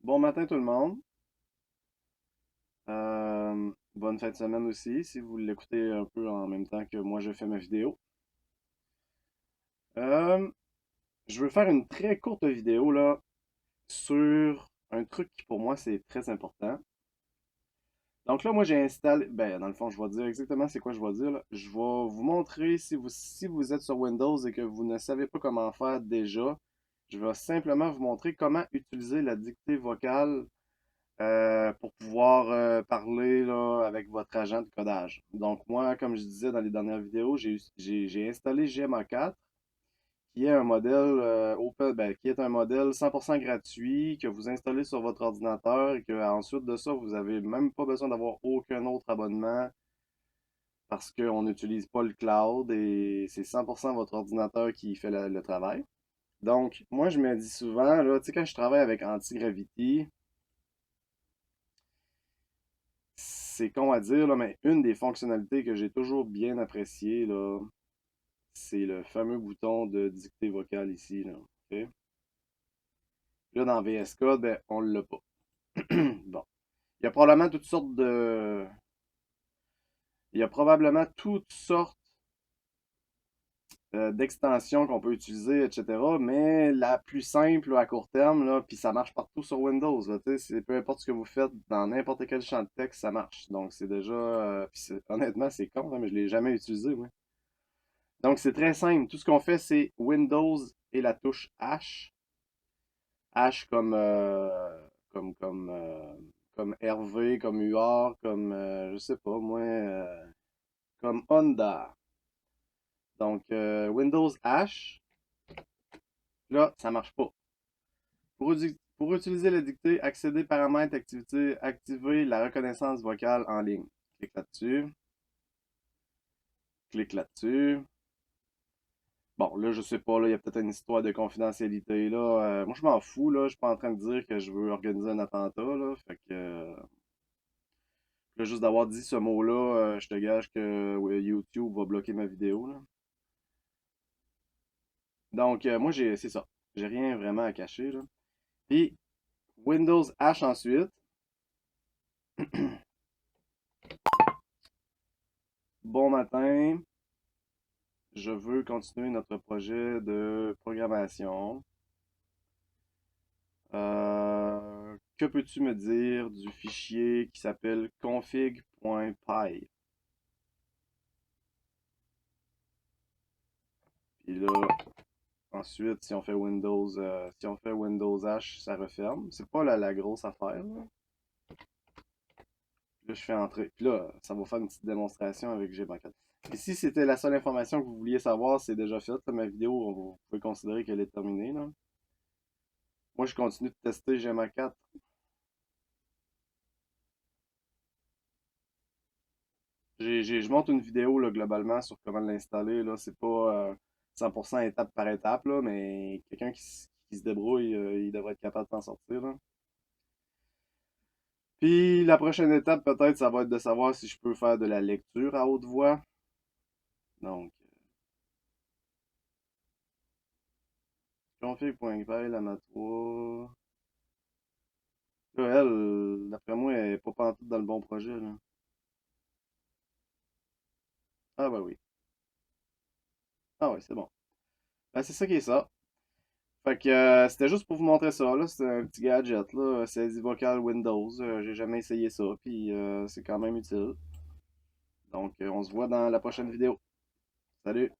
Bon matin tout le monde. Bonne fin de semaine aussi, si vous l'écoutez un peu en même temps que moi je fais ma vidéo. Euh, je veux faire une très courte vidéo là sur un truc qui pour moi c'est très important. Donc là, moi j'ai installé, ben dans le fond, je vais dire exactement c'est quoi je vais dire là. Je vais vous montrer si vous êtes sur Windows et que vous ne savez pas comment faire déjà, je vais simplement vous montrer comment utiliser la dictée vocale pour pouvoir parler là, avec votre agent de codage. Donc moi, comme je disais dans les dernières vidéos, j'ai installé GMA 4, qui est un modèle qui est un modèle 100% gratuit que vous installez sur votre ordinateur et que ensuite de ça, vous n'avez même pas besoin d'avoir aucun autre abonnement parce qu'on n'utilise pas le cloud et c'est 100% votre ordinateur qui fait le travail. Donc, moi, je me dis souvent, là, tu sais, quand je travaille avec Antigravity, c'est con à dire, là, mais une des fonctionnalités que j'ai toujours bien appréciées, là, c'est le fameux bouton de dictée vocale ici, là. OK? Là, dans VS Code, ben, on l'a pas. Bon. Il y a probablement toutes sortes de. Il y a probablement toutes sortes d'extensions qu'on peut utiliser, etc. Mais la plus simple là, à court terme, là, puis ça marche partout sur Windows. Là, peu importe ce que vous faites, dans n'importe quel champ de texte, ça marche. Donc c'est déjà. Honnêtement, c'est con, hein, mais je ne l'ai jamais utilisé, moi. Donc, c'est très simple. Tout ce qu'on fait, c'est Windows et la touche H. H comme Hervé, comme UR, comme, je sais pas, moi, comme Honda. Donc, Windows H, là, ça marche pas. Pour utiliser la dictée, accéder paramètres, activité, activer la reconnaissance vocale en ligne. Clique là-dessus. Clique là-dessus. Bon, là, je sais pas, là, il y a peut-être une histoire de confidentialité, là. Moi, je m'en fous, là. Je suis pas en train de dire que je veux organiser un attentat, là. Fait que, là, juste d'avoir dit ce mot-là, je te gage que ouais, YouTube va bloquer ma vidéo, là. Donc, moi, c'est ça. J'ai rien vraiment à cacher, là. Puis, Windows H ensuite. Bon matin. Je veux continuer notre projet de programmation. Que peux-tu me dire du fichier qui s'appelle config.py? Puis là, ensuite, si on fait Windows H, ça referme. C'est pas la grosse affaire, là. Là, je fais entrer. Puis là, ça va faire une petite démonstration avec Gmac4. Et si c'était la seule information que vous vouliez savoir, c'est déjà fait. Là, ma vidéo, vous pouvez considérer qu'elle est terminée, là. Moi, je continue de tester Gmac4. Je monte une vidéo là, globalement sur comment l'installer. Là, c'est pas 100% étape par étape, là, mais quelqu'un qui se débrouille, il devrait être capable de s'en sortir. Là. Puis la prochaine étape, peut-être, ça va être de savoir si je peux faire de la lecture à haute voix. Donc, config.py, la mat3. Là, elle, d'après moi, elle est pas pantoute dans le bon projet. Là. Ah bah oui. Ah ouais, c'est bon. Ben, c'est ça qui est ça. Fait que c'était juste pour vous montrer ça, là. C'est un petit gadget, là. Saisie vocale Windows. J'ai jamais essayé ça, puis c'est quand même utile. Donc, on se voit dans la prochaine vidéo. Salut!